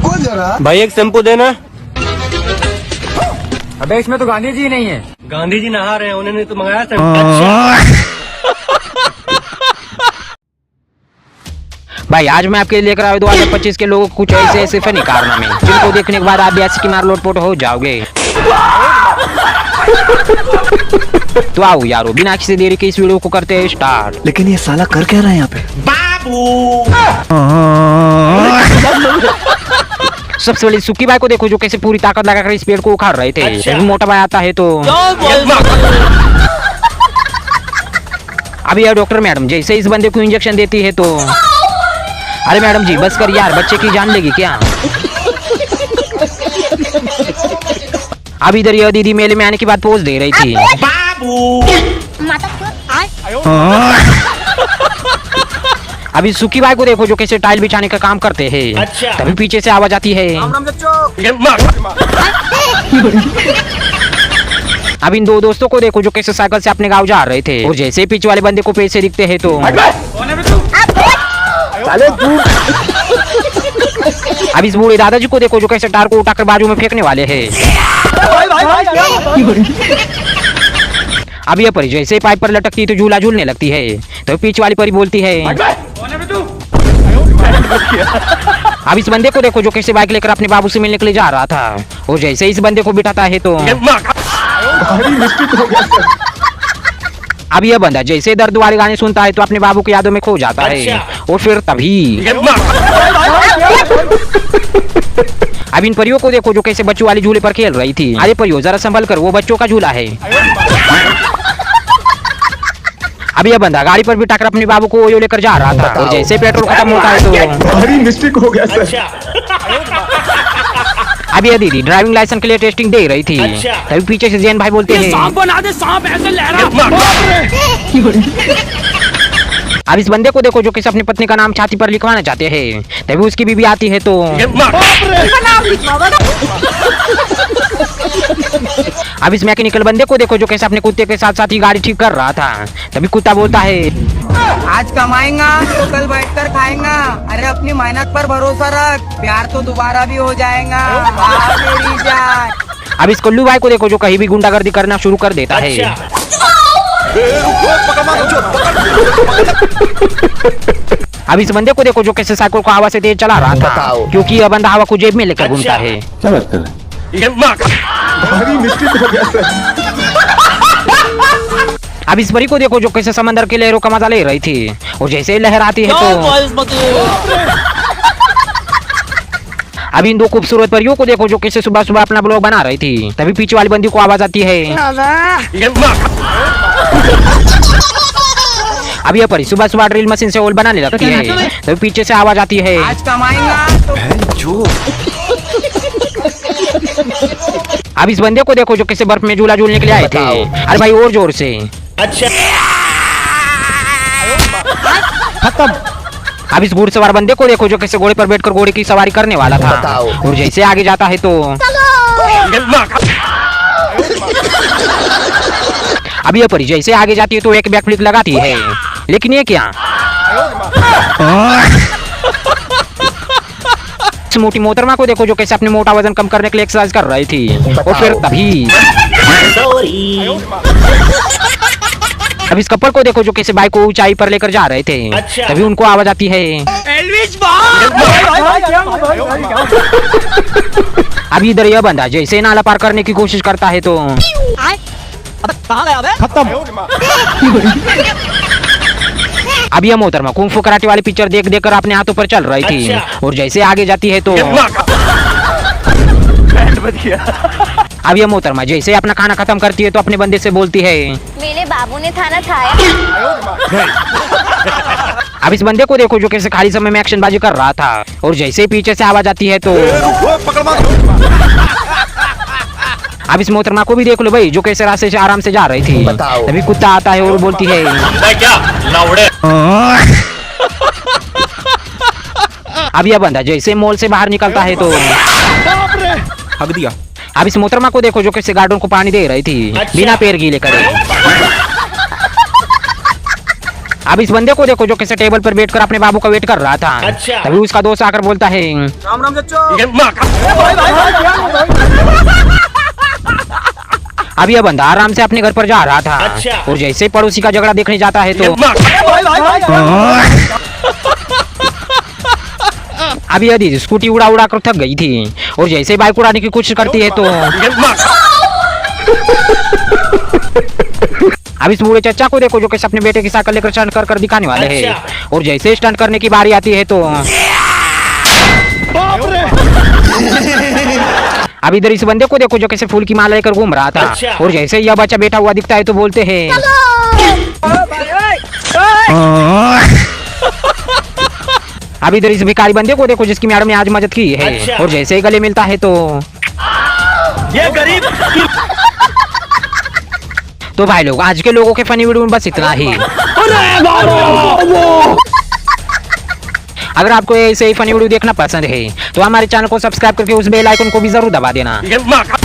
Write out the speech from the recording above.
रुको जरा भाई एक शैम्पू देना। अबे इसमें तो गांधी जी नहीं है। गांधी जी नहा रहे हैं, उन्होंने तो मंगाया था। भाई आज मैं आपके लिए लेकर आया 2025 के लोगों को कुछ ऐसे ऐसे फनी कारनामे जिनको देखने के बाद आप भी ऐसी की मार लोटपोट हो जाओगे। तो आओ यारो, बिना किसी देरी के इस वीडियो को करते हैं स्टार्ट। लेकिन ये साला कर क्या रहा है यहाँ पे? सबसे बड़ी सुक्की भाई को देखो जो कैसे पूरी ताकत लगाकर इस पेड़ को उखाड़ रहे थे। जब मोटा भाई आता है तो अभी यार डॉक्टर मैडम जैसे इस बंदे को इंजेक्शन देती है तो अरे मैडम जी बस कर यार, बच्चे की जान लेगी क्या? अब इधर यह दीदी मेले में आने की बात पोज दे रही थी। अभी सुखी भाई को देखो जो कैसे टाइल बिछाने का काम करते हैं। तभी पीछे से आवाज आती है। अब इन दो दोस्तों को देखो जो कैसे साइकिल से अपने गांव जा रहे थे और जैसे ही पीछे वाले बंदे को पैसे दिखते हैं तो अब इस बूढ़े दादाजी को देखो जो कैसे टार को उठाकर बाजू में फेंकने वाले हैं। अब यह परी जैसे पाइप पर लटकती है तो झूला झूलने लगती है। तो पीछे वाली परी बोलती है। अब इस बंदे को देखो जो कैसे बाइक लेकर अपने बाबू से मिलने के लिए जा रहा था और जैसे इस बंदे को बिठाता है तो अब यह बंदा जैसे दर्द वाले गाने सुनता है तो अपने बाबू की यादों में खो जाता है। और फिर तभी अब इन परियों को देखो जो कैसे बच्चों वाले झूले पर खेल रही थी। अरे परियों जरा संभल कर, वो बच्चों का झूला है। अब यह बंदा गाड़ी पर बिठाकर अपने बाबू को ओयो लेकर जा रहा था और जैसे पेट्रोल खत्म होता है तो भारी मिस्टेक हो गया सर। अब यह दीदी ड्राइविंग लाइसेंस के लिए टेस्टिंग दे रही थी। तभी पीछे से जैन भाई बोलते हैं सांप बना दे, सांप ऐसे लहरा। अब इस बंदे को देखो जो किसी अपनी पत्नी का नाम छाती पर लिखवाना चाहते हैं। तभी उसकी बीवी आती है तो अब इस मैकेनिकल बंदे को देखो जो कैसे अपने कुत्ते के साथ साथ ही गाड़ी ठीक कर रहा था। तभी कुत्ता बोलता है आज कमाएगा तो कल बैठकर खाएगा। अरे अपनी मेहनत पर भरोसा रख, प्यार तो दोबारा भी हो जाएगा। मेरी जान। अब इस कल्लू भाई को देखो जो कहीं भी गुंडागर्दी करना शुरू कर देता है। अब इस बंदे को देखो जो कैसे साइकिल को हवा से तेज चला रहा था क्योंकि यह बंदा हवा को जेब में लेकर घूमता है। क्या बात कर रहे हैं? भारी मिस्टेक हो गया सर। अब इस परी को देखो जो कैसे समंदर की लहरों का मजा ले रही थी और जैसे ही लहर आती है तो अब इन दो खूबसूरत परियों को देखो जो कैसे सुबह सुबह अपना ब्लॉग बना रही थी। तभी पीछे वाली बंदी को आवाज आती है। अब यह परी सुबह सुबह ड्रिल मशीन से ओल बनाने लगती है। तभी पीछे से आवाज आती है। आज कमाएगा तो अब इस बंदे को देखो जो कैसे बर्फ में झूला झूलने के लिए आए थे। अरे भाई और जोर से। खत्म। अब इस घोड़े सवार बंदे को देखो जो कैसे घोड़े पर बैठकर घोड़े की सवारी करने वाला था और जैसे आगे जाता है तो अब यह परी जैसे आगे जाती है तो एक बैक फ्लिप लगाती है। लेकिन ये क्या, मोटी मोहतरमा को देखो जो कैसे अपने मोटा वजन कम करने के लिए एक्सरसाइज कर रही थी। और फिर तभी अब इस कपल को देखो जो कैसे बाइक को ऊंचाई पर लेकर जा रहे थे। तभी उनको आवाज आती है। अभी इधर यह बंदा जैसे नाला पार करने की कोशिश करता है तो खत्म। अब यह मोहतरमा कुंग-फू कराटे वाली पिक्चर देख देख कर अपने हाथों पर चल रही थी और जैसे आगे जाती है तो अब यह मोहतरमा जैसे अपना खाना खत्म करती है तो अपने बंदे से बोलती है मेरे बाबू ने खाना खाया। अब इस बंदे को देखो जो कैसे खाली समय में एक्शन बाजी कर रहा था और जैसे ही पीछे से आवाज आती है तो अब इस मोहतरमा को भी देख लो भाई जो कैसे रास्ते से आराम से जा रही थी। तभी कुत्ता आता है और बोलती है अब यह बंदा जैसे मॉल से बाहर निकलता है तो हक दिया। अब इस मोहतरमा को देखो जो कैसे गार्डन को पानी दे रही थी बिना पैर गीले करे। अब इस बंदे को देखो जो किसी टेबल पर बैठकर अपने बाबू का वेट कर रहा था। अच्छा। तभी उसका दोस्त आकर बोलता है, ये माँ का अब यह बंदा आराम से अपने घर पर जा रहा था। अच्छा। और जैसे ही पड़ोसी का झगड़ा देखने जाता है ये तो माँ का अब यह दीदी स्कूटी उड़ा उड़ा कर थक गई थी और जैसे ही बाइक उड़ाने की कोशिश करती है तो ये माँ का अब इस बूढ़े चचा को देखो जो कि अपने बेटे की साइकिल लेकर स्टंट कर कर दिखाने वाले हैं। अच्छा। और जैसे ही स्टंट करने की बारी आती है तो अब इधर इस बंदे को देखो जो कैसे फूल की माला लेकर घूम रहा था। अच्छा। और जैसे ही यह बच्चा बैठा हुआ दिखता है तो बोलते हैं, अब इधर इस भिखारी बंदे को देखो जिसकी मैडम ने आज मदद की है। अच्छा। और जैसे ही गले मिलता है तो गरीब तो भाई लोग आज के लोगों के फनी वीडियो में बस इतना ही। अगर आपको ऐसे ही फनी वीडियो देखना पसंद है तो हमारे चैनल को सब्सक्राइब करके उस बेल आइकन को भी जरूर दबा देना। ये माँ का